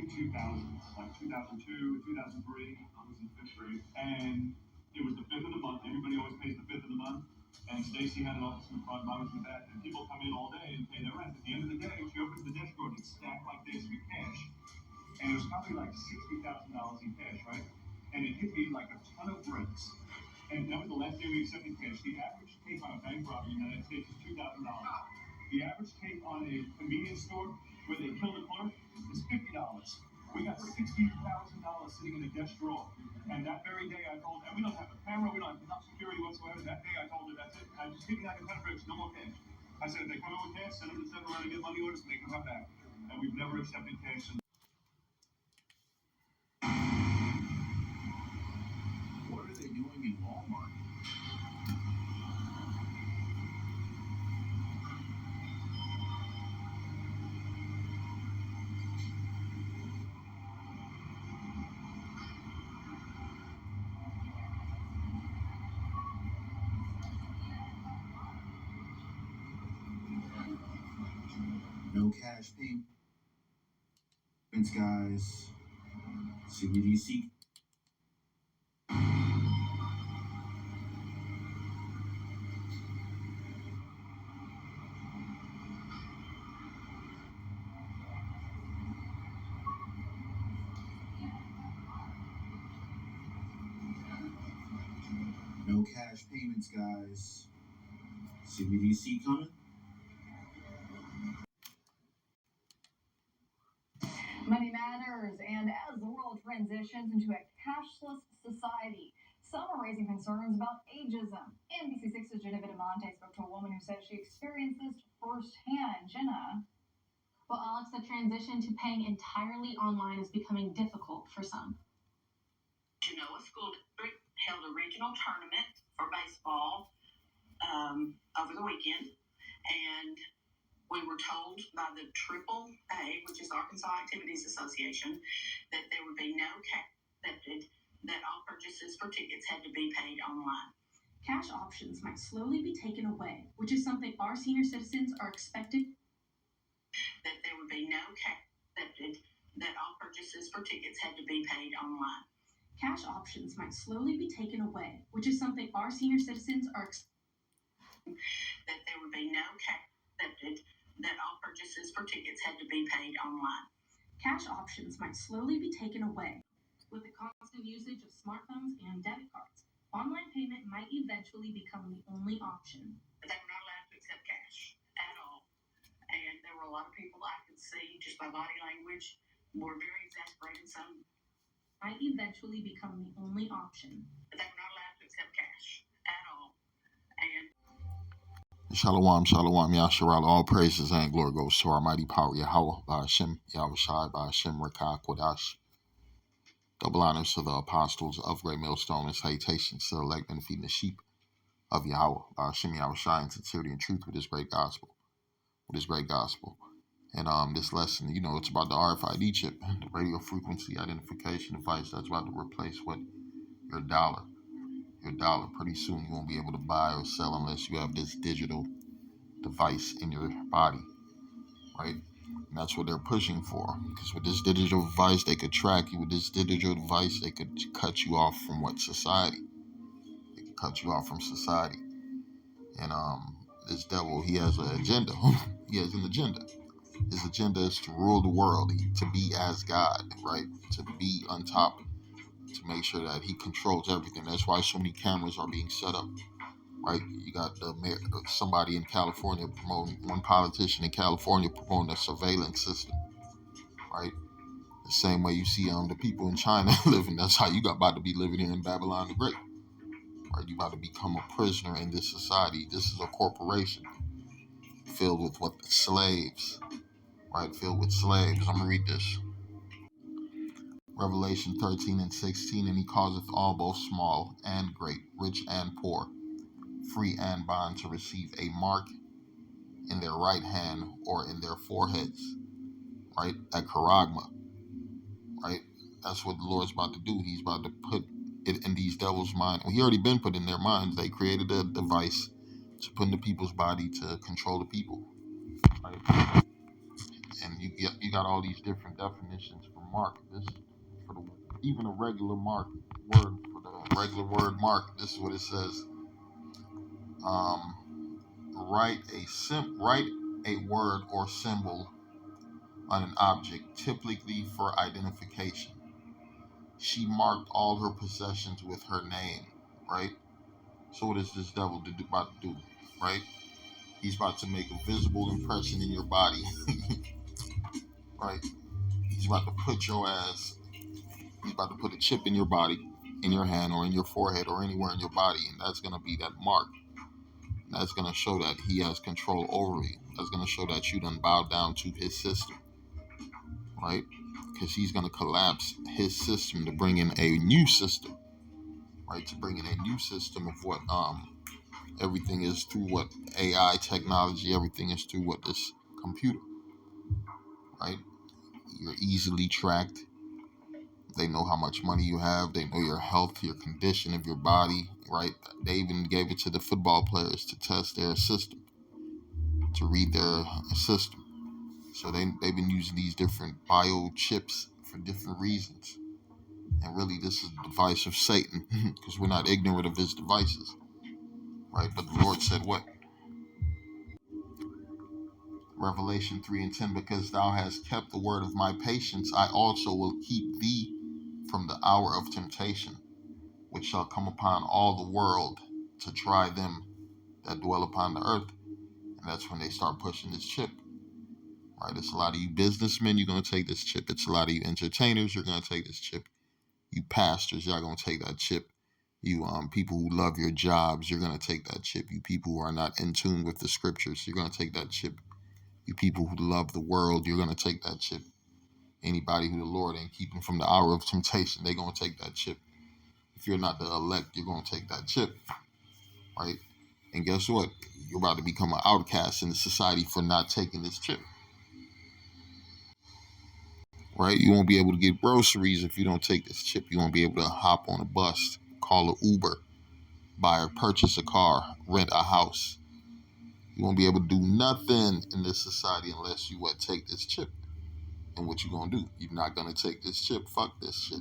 early 2000s, like 2002, 2003. I was in fifth grade, and it was the fifth of the month. Everybody always pays the fifth of the month. And Stacy had an office in the front, Mom was in the back, and people come in all day and pay their rent. At the end of the day, she opens the desk drawer and it's stacked like this with cash. And it was probably like $60,000 in cash, right? And it hit me like a ton of bricks. And that was the last day we accepted cash. The average take on a bank robbery in the United States is $2,000. The average take on a convenience store where they kill the clerk is $50. We got $60,000 sitting in a desk drawer. And that very day I told, and we don't have a camera, we don't have enough security whatsoever. That day I told her, that's it. I'm just taking out a ton of bricks, no more cash. I said, if they come in with cash, send them to 7-Eleven and get money orders and they can come back. And we've never accepted cash since. What are they doing in Walmart? No cash payments, guys. CBDC. No cash payments, guys. CBDC coming. Money matters, and as the world transitions into a cashless society, some are raising concerns about ageism. NBC6's Geneva DeMonte spoke to a woman who said she experienced this firsthand. Jenna. Well, Alex, the transition to paying entirely online is becoming difficult for some. Genoa School District held a regional tournament for baseball over the weekend, and we were told by the AAA, which is Arkansas Activities Association, that there would be no cash accepted, that all purchases for tickets had to be paid online. Cash options might slowly be taken away, which is something our senior citizens are expected. That there would be no cash accepted, that all purchases for tickets had to be paid online. Cash options might slowly be taken away, which is something our senior citizens are that there would be no cash accepted, that all purchases for tickets had to be paid online. Cash options might slowly be taken away. With the constant usage of smartphones and debit cards, online payment might eventually become the only option. They were not allowed to accept cash at all. And there were a lot of people I could see just by body language were very exasperated. Some might eventually become the only option. They were not allowed to accept cash at all. And Shalom, shalom, Yasharal. All praises and glory goes to our mighty power, Yahweh, by Hashem, Yahushai, by Hashem, Rekah, Kodash. Double honors to the apostles of Great Millstone and salutations to the elect benefiting the sheep of Yahweh, by Hashem, Yahushai, in sincerity and truth with his great gospel. And this lesson, it's about the RFID chip, the radio frequency identification device that's about to replace what? Your dollar. Pretty soon you won't be able to buy or sell unless you have this digital device in your body, right? And that's what they're pushing for, because with this digital device they could track you. With this digital device they could cut you off from society. And this devil, he has an agenda. His agenda is to rule the world, to be as God, right? To be on top, to make sure that he controls everything. That's why so many cameras are being set up, right? You got somebody in California one politician in California promoting a surveillance system, right? The same way you see the people in China living, that's how you got about to be living here in Babylon the Great, right? You about to become a prisoner in this society. This is a corporation filled with slaves, right? Filled with slaves. I'm going to read this. Revelation 13:16, and he causeth all, both small and great, rich and poor, free and bond, to receive a mark in their right hand or in their foreheads, right? At Charagma, right? That's what the Lord's about to do. He's about to put it in these devils' mind. Well, he already been put in their minds. They created a device to put into people's body to control the people, right? And you you got all these different definitions for mark. This for the even a regular mark word for the regular word mark. This is what it says. Write a word or symbol on an object, typically for identification. She marked all her possessions with her name, right? So what is this devil about to do, right? He's about to make a visible impression in your body, right? He's about to put your ass, he's about to put a chip in your body, in your hand or in your forehead or anywhere in your body, and that's going to be that mark. That's going to show that he has control over you. That's going to show that you done bowed down to his system, right? Because he's going to collapse his system to bring in a new system, right? To bring in a new system of what everything is through what AI technology, everything is through what this computer, right? You're easily tracked. They know how much money you have. They know your health, your condition of your body, right? They even gave it to the football players to test their system, to read their system. So they've been using these different biochips for different reasons. And really, this is the device of Satan, because we're not ignorant of his devices, right? But the Lord said what? Revelation 3:10, because thou hast kept the word of my patience, I also will keep thee from the hour of temptation, which shall come upon all the world to try them that dwell upon the earth. And that's when they start pushing this chip, right? It's a lot of you businessmen, you're going to take this chip. It's a lot of you entertainers, you're going to take this chip. You pastors, y'all going to take that chip. You people who love your jobs, you're going to take that chip. You people who are not in tune with the scriptures, you're going to take that chip. You people who love the world, you're going to take that chip. Anybody who the Lord ain't keeping from the hour of temptation, they're going to take that chip. If you're not the elect, you're going to take that chip, right? And guess what? You're about to become an outcast in the society for not taking this chip, right? You won't be able to get groceries if you don't take this chip. You won't be able to hop on a bus, call an Uber, buy or purchase a car, rent a house. You won't be able to do nothing in this society unless you take this chip. And what you gonna do? You're not gonna take this chip. Fuck this shit.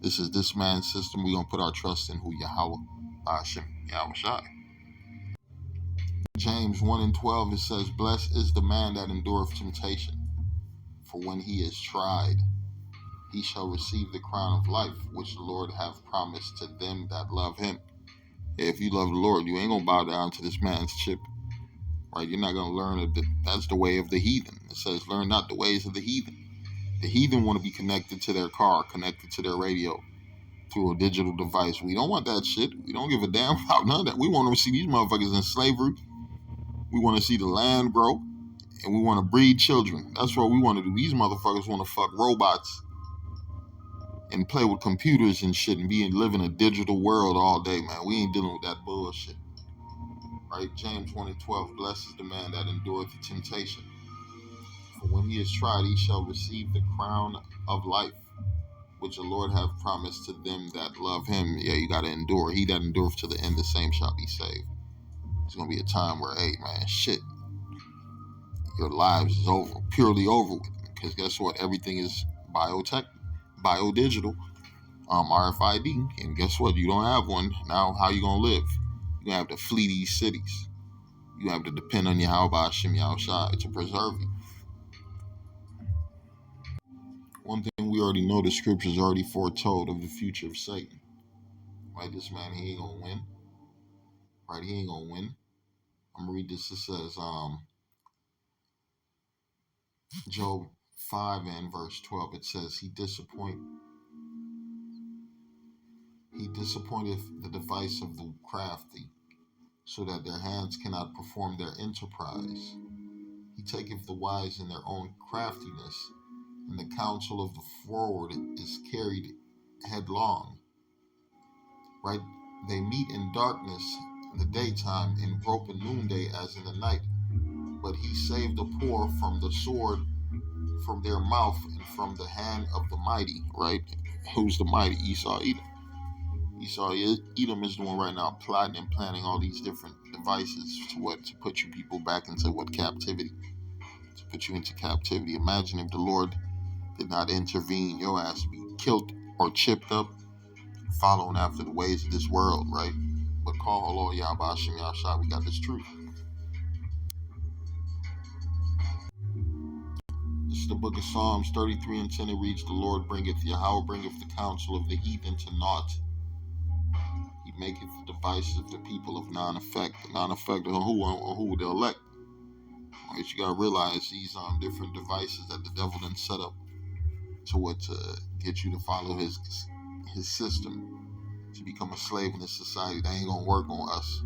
This is this man's system. We're gonna put our trust in who Yahweh Hashem Yahweh Shai. James 1:12, it says, blessed is the man that endureth temptation, for when he is tried, he shall receive the crown of life, which the Lord hath promised to them that love him. If you love the Lord, you ain't gonna bow down to this man's chip, right? You're not gonna learn that's the way of the heathen. It says, learn not the ways of the heathen. The heathen want to be connected to their car, connected to their radio through a digital device. We don't want that shit. We don't give a damn about none of that. We want to see these motherfuckers in slavery. We want to see the land grow, and we want to breed children. That's what we want to do. These motherfuckers want to fuck robots and play with computers and shit and live in a digital world all day, man. We ain't dealing with that bullshit. Right? James 1:12, blessed is the man that endureth the temptation. For when he is tried, he shall receive the crown of life, which the Lord hath promised to them that love him. Yeah, you got to endure. He that endureth to the end, the same shall be saved. It's going to be a time where, hey, man, shit, your lives is over, purely over with. Because guess what? Everything is biotech, biodigital, RFID. And guess what? You don't have one. Now, how you going to live? You're going to have to flee these cities. You have to depend on Yahweh Hashem Yahweh Shai to preserve you. One thing we already know, the scriptures already foretold of the future of Satan. Right? This man, he ain't going to win. Right? He ain't going to win. I'm going to read this. It says, Job 5 and verse 12. It says, He disappointeth the device of the crafty, so that their hands cannot perform their enterprise. He taketh the wise in their own craftiness, and the counsel of the froward is carried headlong. Right? They meet in darkness in the daytime, in open noonday as in the night. But he saved the poor from the sword, from their mouth, and from the hand of the mighty. Right? Who's the mighty? Esau, Edom. Esau, Edom is the one right now plotting and planning all these different devices to put you people back into captivity, to put you into captivity. Imagine if the Lord did not intervene, your ass would be killed or chipped up, following after the ways of this world, right? But call Allah Yahweh Hashem Yahshua, we got this truth. This is the book of Psalms 33 and 10. It reads, the Lord bringeth, Yahweh bringeth the counsel of the heathen to naught. He maketh the devices of the people of non-effect. Non-effect on who the elect. Right, you gotta realize these different devices that the devil done set up to get you to follow his system, to become a slave in this society. That ain't gonna work on us.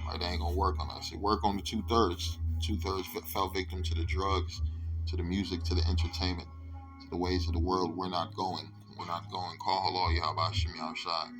Right? That ain't gonna work on us. It worked on the 2/3. 2/3 fell victim to the drugs, to the music, to the entertainment, to the ways of the world. We're not going. We're not going. Call Allah Yahweh Hashem Yahshua.